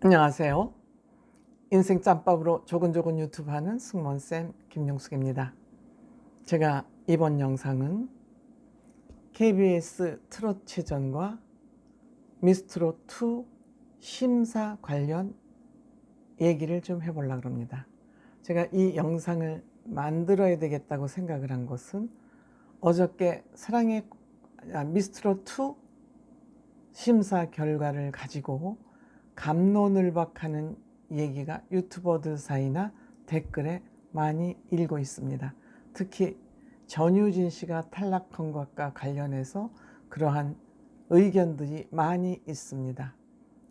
안녕하세요. 인생 짬밥으로 조근조근 유튜브 하는 승무원쌤 김용숙입니다. 제가 이번 영상은 KBS 트롯체전과 미스트롯2 심사 관련 얘기를 좀 해보려고 합니다. 제가 이 영상을 만들어야 되겠다고 생각을 한 것은 어저께 미스트롯2 심사 결과를 가지고 갑론을박하는 얘기가 유튜버들 사이나 댓글에 많이 일고 있습니다. 특히 전유진 씨가 탈락한 것과 관련해서 그러한 의견들이 많이 있습니다.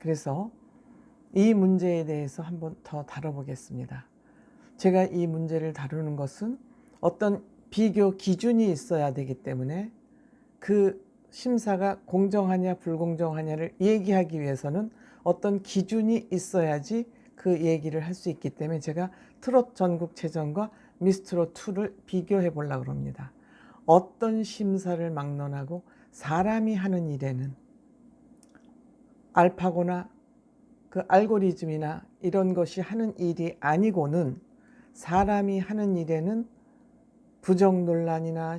그래서 이 문제에 대해서 한번 더 다뤄보겠습니다. 제가 이 문제를 다루는 것은 어떤 비교 기준이 있어야 되기 때문에 그 심사가 공정하냐 불공정하냐를 얘기하기 위해서는 어떤 기준이 있어야지 그 얘기를 할 수 있기 때문에 제가 트롯 전국체전과 미스트롯2를 비교해 보려고 합니다. 어떤 심사를 막론하고 사람이 하는 일에는 알파고나 그 알고리즘이나 이런 것이 하는 일이 아니고는 사람이 하는 일에는 부정 논란이나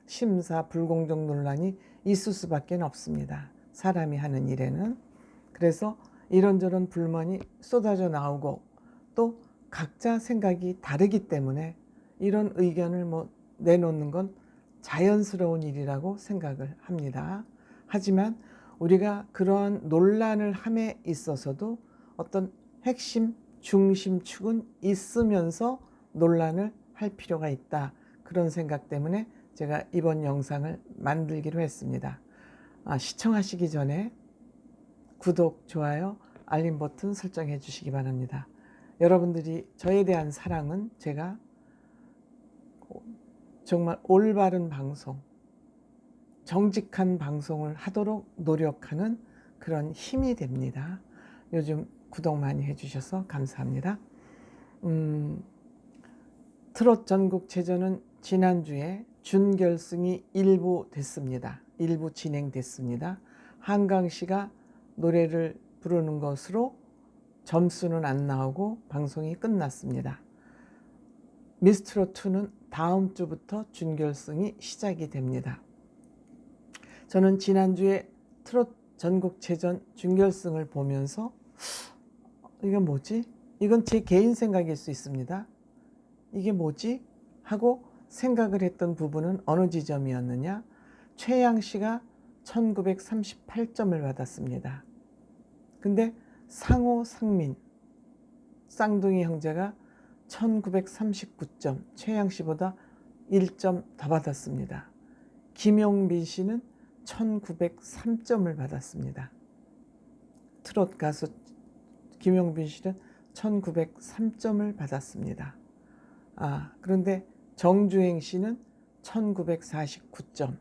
심사 불공정 논란이 있을 수밖에 없습니다. 사람이 하는 일에는. 그래서 이런저런 불만이 쏟아져 나오고 또 각자 생각이 다르기 때문에 이런 의견을 내놓는 건 자연스러운 일이라고 생각을 합니다. 하지만 우리가 그러한 논란을 함에 있어서도 어떤 핵심 중심축은 있으면서 논란을 할 필요가 있다. 그런 생각 때문에 제가 이번 영상을 만들기로 했습니다. 시청하시기 전에 구독, 좋아요, 알림 버튼 설정해 주시기 바랍니다. 여러분들이 저에 대한 사랑은 제가 정말 올바른 방송, 정직한 방송을 하도록 노력하는 그런 힘이 됩니다. 요즘 구독 많이 해주셔서 감사합니다. 트롯 전국체전은 지난주에 준결승이 일부 됐습니다. 일부 진행됐습니다. 한강씨가 노래를 부르는 것으로 점수는 안 나오고 방송이 끝났습니다. 미스트롯2는 다음 주부터 준결승이 시작이 됩니다. 저는 지난주에 트롯 전국체전 준결승을 보면서 이건 뭐지? 이건 제 개인 생각일 수 있습니다. 이게 뭐지? 하고 생각을 했던 부분은 어느 지점이었느냐? 최양 씨가 1938점을 받았습니다. 근데 상호, 상민, 쌍둥이 형제가 1939점, 최양 씨보다 1점 더 받았습니다. 김용빈 씨는 1903점을 받았습니다. 트롯 가수 김용빈 씨는 1903점을 받았습니다. 그런데 정주행 씨는 1949점,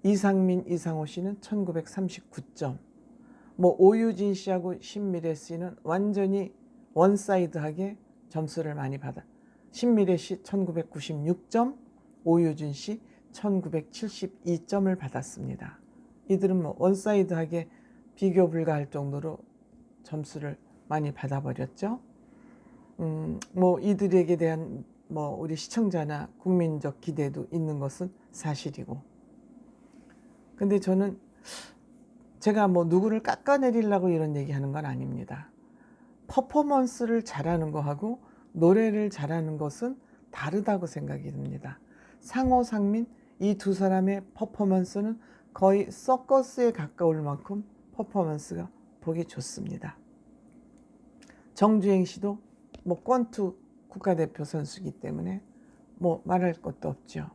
이상민, 이상호 씨는 1939점, 오유진 씨하고 신미래 씨는 완전히 원사이드하게 점수를 많이 받아. 신미래 씨 1996점, 오유진 씨 1972점을 받았습니다. 이들은 원사이드하게 비교 불가할 정도로 점수를 많이 받아버렸죠. 이들에게 대한 우리 시청자나 국민적 기대도 있는 것은 사실이고. 근데 저는 제가 누구를 깎아내리려고 이런 얘기하는 건 아닙니다. 퍼포먼스를 잘하는 거하고 노래를 잘하는 것은 다르다고 생각이 듭니다. 상호, 상민 이 두 사람의 퍼포먼스는 거의 서커스에 가까울 만큼 퍼포먼스가 보기 좋습니다. 정주행 씨도 권투 국가대표 선수이기 때문에 말할 것도 없죠.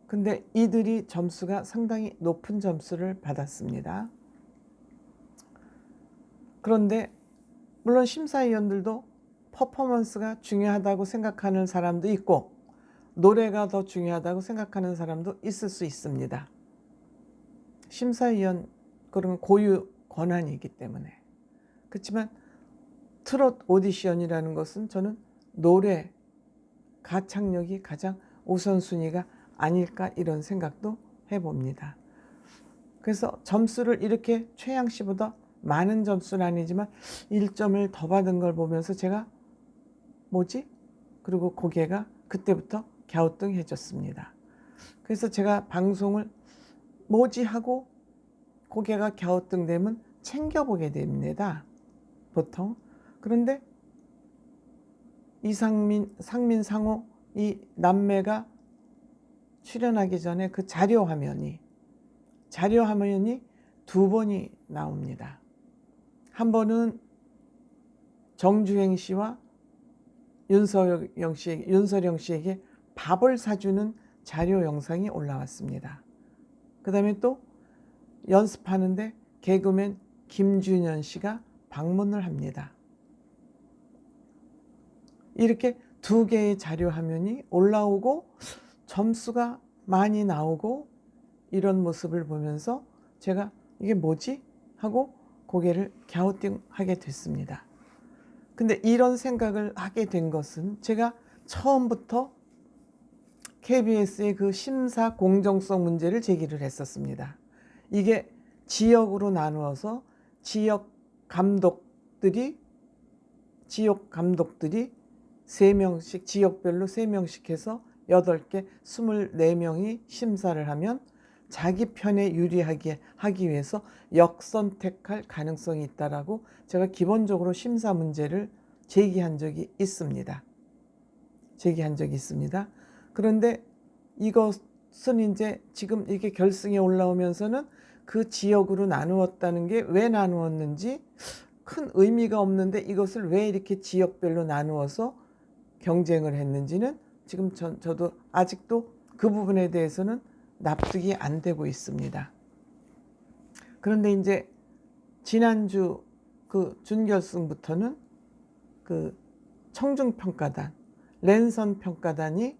근데 이들이 점수가 상당히 높은 점수를 받았습니다. 그런데 물론 심사위원들도 퍼포먼스가 중요하다고 생각하는 사람도 있고 노래가 더 중요하다고 생각하는 사람도 있을 수 있습니다. 심사위원 그러면 고유 권한이기 때문에. 그렇지만 트롯 오디션이라는 것은 저는 노래, 가창력이 가장 우선순위가 아닐까 이런 생각도 해봅니다. 그래서 점수를 이렇게 최양 씨보다 많은 점수는 아니지만 1점을 더 받은 걸 보면서 제가 뭐지? 그리고 고개가 그때부터 갸우뚱해졌습니다. 그래서 제가 방송을 뭐지 하고 고개가 갸우뚱되면 챙겨보게 됩니다. 보통. 그런데 이상민, 상민, 상호 이 남매가 출연하기 전에 그 자료 화면이 두 번이 나옵니다. 한 번은 정주행 씨와 윤서령 씨에게 밥을 사주는 자료 영상이 올라왔습니다. 그 다음에 또 연습하는데 개그맨 김준현 씨가 방문을 합니다. 이렇게 두 개의 자료 화면이 올라오고 점수가 많이 나오고 이런 모습을 보면서 제가 이게 뭐지? 하고 고개를 갸우뚱하게 됐습니다. 근데 이런 생각을 하게 된 것은 제가 처음부터 KBS의 그 심사 공정성 문제를 제기를 했었습니다. 이게 지역으로 나누어서 지역 감독들이 3명씩 지역별로 3명씩 해서 8개 24명이 심사를 하면 자기 편에 유리하게 하기 위해서 역선택할 가능성이 있다라고 제가 기본적으로 심사 문제를 제기한 적이 있습니다. 그런데 이것은 이제 지금 이렇게 결승에 올라오면서는 그 지역으로 나누었다는 게 왜 나누었는지 큰 의미가 없는데 이것을 왜 이렇게 지역별로 나누어서 경쟁을 했는지는 지금 저도 아직도 그 부분에 대해서는 납득이 안 되고 있습니다. 그런데 이제 지난주 그 준결승부터는 그 청중평가단, 랜선평가단이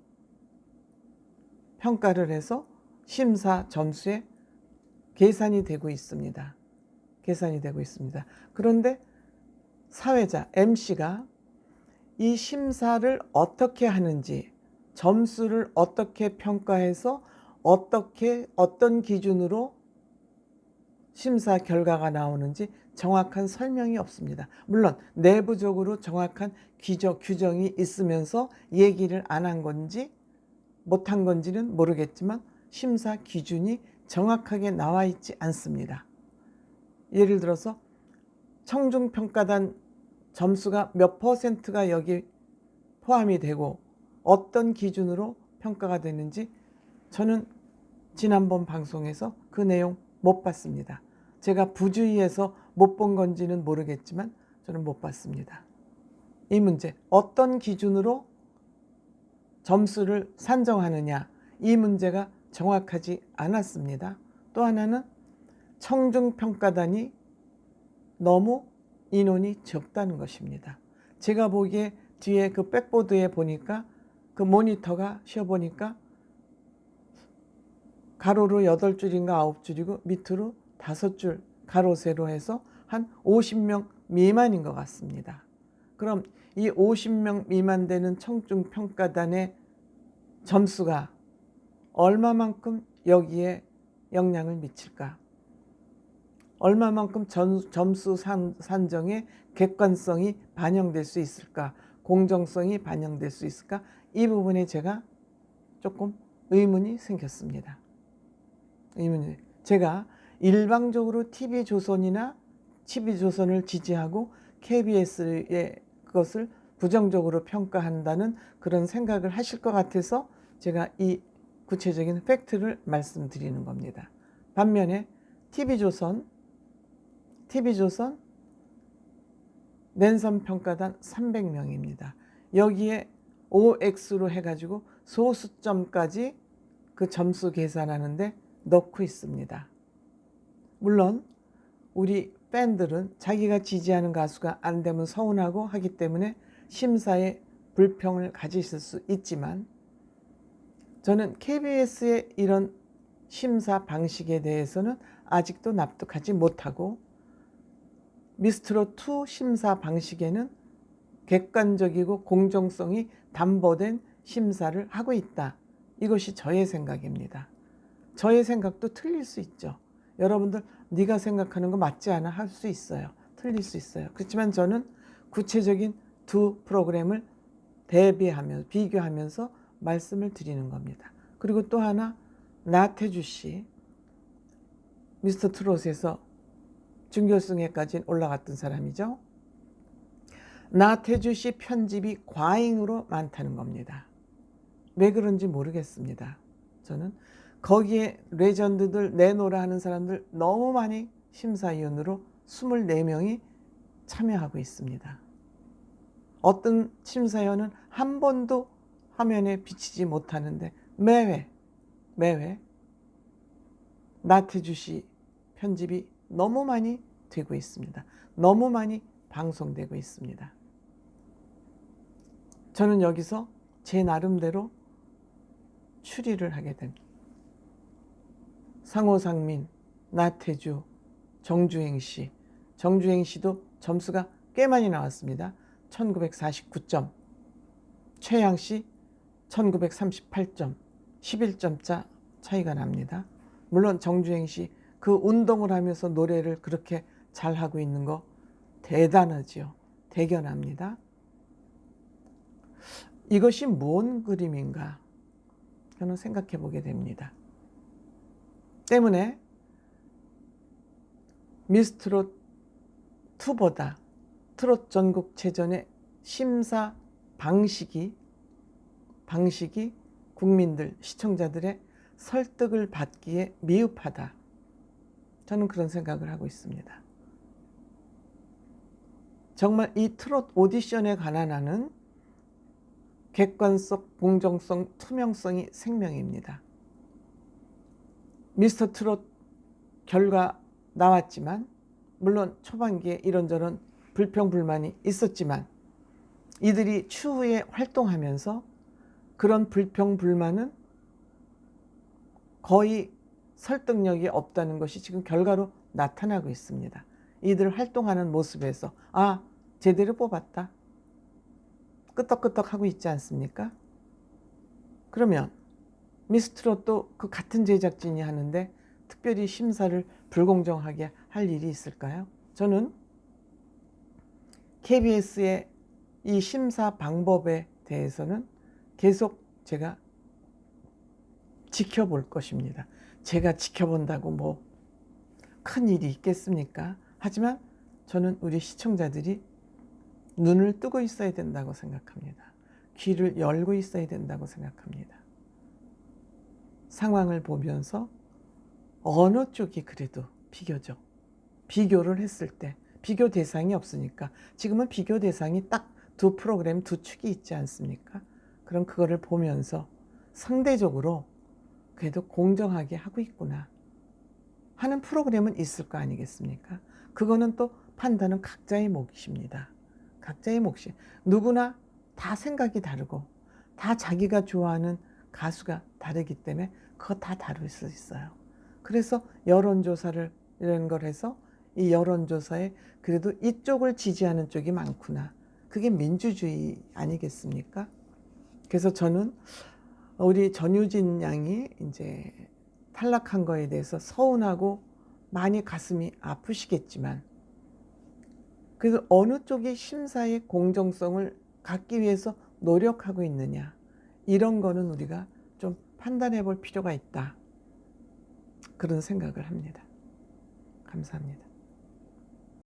평가를 해서 심사 점수에 계산이 되고 있습니다. 그런데 사회자 MC가 이 심사를 어떻게 하는지, 점수를 어떻게 평가해서 어떤 기준으로 심사 결과가 나오는지 정확한 설명이 없습니다. 물론 내부적으로 정확한 규정이 있으면서 얘기를 안 한 건지 못한 건지는 모르겠지만 심사 기준이 정확하게 나와 있지 않습니다. 예를 들어서 청중평가단 점수가 몇 %가 여기 포함이 되고 어떤 기준으로 평가가 되는지 저는 지난번 방송에서 그 내용 못 봤습니다. 제가 부주의해서 못 본 건지는 모르겠지만 저는 못 봤습니다. 이 문제, 어떤 기준으로 점수를 산정하느냐, 이 문제가 정확하지 않았습니다. 또 하나는 청중평가단이 너무 인원이 적다는 것입니다. 제가 보기에 뒤에 그 백보드에 보니까 그 모니터가 쉬어보니까 가로로 8줄인가 9줄이고 밑으로 5줄 가로 세로 해서 한 50명 미만인 것 같습니다. 그럼 이 50명 미만 되는 청중평가단의 점수가 얼마만큼 여기에 영향을 미칠까? 얼마만큼 점수 산정에 객관성이 반영될 수 있을까? 공정성이 반영될 수 있을까? 이 부분에 제가 조금 의문이 생겼습니다. 제가 일방적으로 TV조선을 지지하고 KBS의 그것을 부정적으로 평가한다는 그런 생각을 하실 것 같아서 제가 이 구체적인 팩트를 말씀드리는 겁니다. 반면에 TV조선 랜선평가단 300명입니다. 여기에 OX로 해가지고 소수점까지 그 점수 계산하는데 넣고 있습니다. 물론 우리 팬들은 자기가 지지하는 가수가 안 되면 서운하고 하기 때문에 심사에 불평을 가지실 수 있지만 저는 KBS의 이런 심사 방식에 대해서는 아직도 납득하지 못하고 미스트롯2 심사 방식에는 객관적이고 공정성이 담보된 심사를 하고 있다. 이것이 저의 생각입니다. 저의 생각도 틀릴 수 있죠. 여러분들 네가 생각하는 거 맞지 않아 할 수 있어요. 틀릴 수 있어요. 그렇지만 저는 구체적인 두 프로그램을 대비하면서 비교하면서 말씀을 드리는 겁니다. 그리고 또 하나, 나태주 씨, 미스터 트롯에서 준결승에까지 올라갔던 사람이죠. 나태주 씨 편집이 과잉으로 많다는 겁니다. 왜 그런지 모르겠습니다. 저는 거기에 레전드들 내노라 하는 사람들 너무 많이 심사위원으로 24명이 참여하고 있습니다. 어떤 심사위원은 한 번도 화면에 비치지 못하는데 매회 나태주 씨 편집이 너무 많이 되고 있습니다. 너무 많이 방송되고 있습니다. 저는 여기서 제 나름대로 추리를 하게 됩니다. 상호상민, 나태주, 정주행 씨. 정주행 씨도 점수가 꽤 많이 나왔습니다. 1949점. 최양 씨 1938점. 11점차 차이가 납니다. 물론 정주행 씨 그 운동을 하면서 노래를 그렇게 잘하고 있는 거 대단하지요. 대견합니다. 이것이 뭔 그림인가 저는 생각해 보게 됩니다. 때문에 미스트롯 2보다 트롯 전국체전의 심사 방식이 국민들, 시청자들의 설득을 받기에 미흡하다. 저는 그런 생각을 하고 있습니다. 정말 이 트롯 오디션에 관한 한은 객관성, 공정성, 투명성이 생명입니다. 미스터 트롯 결과 나왔지만 물론 초반기에 이런저런 불평불만이 있었지만 이들이 추후에 활동하면서 그런 불평불만은 거의 설득력이 없다는 것이 지금 결과로 나타나고 있습니다. 이들 활동하는 모습에서 아, 제대로 뽑았다. 끄떡끄떡하고 있지 않습니까? 그러면 미스트롯도 그 같은 제작진이 하는데 특별히 심사를 불공정하게 할 일이 있을까요? 저는 KBS의 이 심사 방법에 대해서는 계속 제가 지켜볼 것입니다. 제가 지켜본다고 뭐 큰 일이 있겠습니까? 하지만 저는 우리 시청자들이 눈을 뜨고 있어야 된다고 생각합니다. 귀를 열고 있어야 된다고 생각합니다. 상황을 보면서 어느 쪽이 그래도 비교적 비교를 했을 때 비교 대상이 없으니까 지금은 비교 대상이 딱 두 프로그램 두 축이 있지 않습니까? 그럼 그거를 보면서 상대적으로 그래도 공정하게 하고 있구나 하는 프로그램은 있을 거 아니겠습니까? 그거는 또 판단은 각자의 몫입니다. 각자의 몫이 누구나 다 생각이 다르고 다 자기가 좋아하는 가수가 다르기 때문에 그거 다 다룰 수 있어요. 그래서 여론조사를 이런 걸 해서 이 여론조사에 그래도 이쪽을 지지하는 쪽이 많구나. 그게 민주주의 아니겠습니까? 그래서 저는 우리 전유진 양이 이제 탈락한 거에 대해서 서운하고 많이 가슴이 아프시겠지만 그래서 어느 쪽이 심사의 공정성을 갖기 위해서 노력하고 있느냐 이런 거는 우리가 좀 판단해 볼 필요가 있다. 그런 생각을 합니다. 감사합니다.